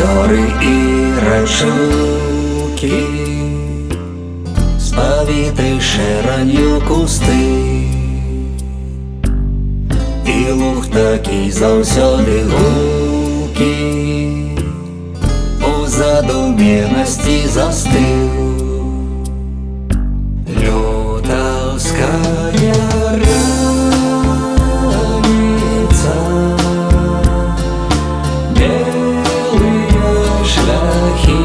азёры і рачулкі, спавіты шэранню кусты, і луг такі заўсёды гулкі у задуменнасці застыў. Лютаўская раніца, белыя шляхі,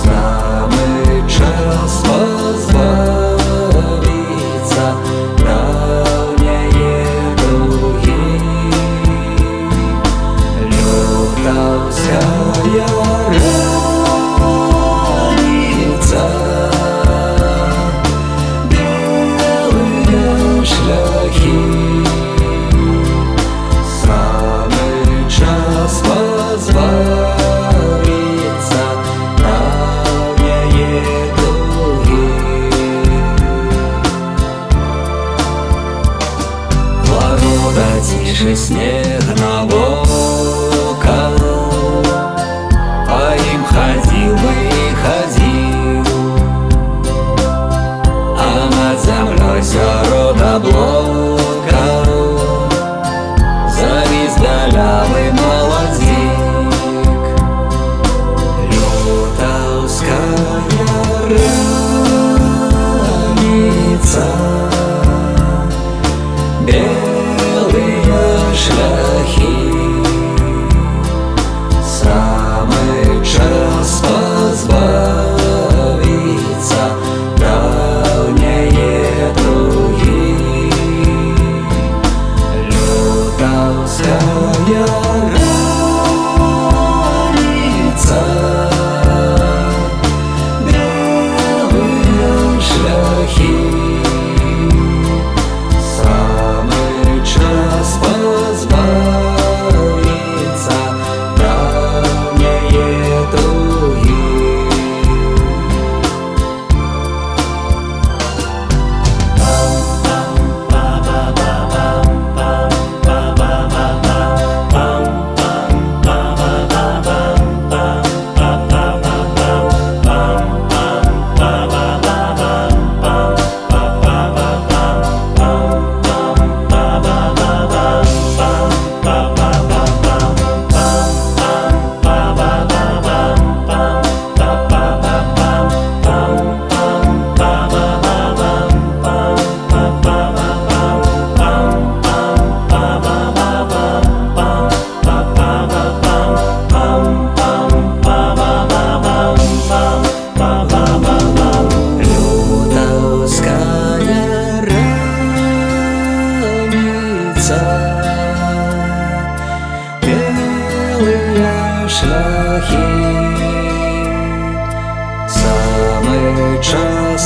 самы час пазбавіцца даўняе дугі. Лютаўская раніца, белыя шляхі, самы час пазбавіцца даўняе дугі. Лагода цішы снег навокал, па ім хадзіў бы і хадзіў, а над зямлёй сярод аблокаў завіс бялявы маладзік. Лютаўская раніца, белыя шляхі, самы час пазбавіцца даўняе дугі. Лютаўская раніца, белыя шляхі, самы час пазбавіцца даўняе дугі. Белыя шляхі, самы час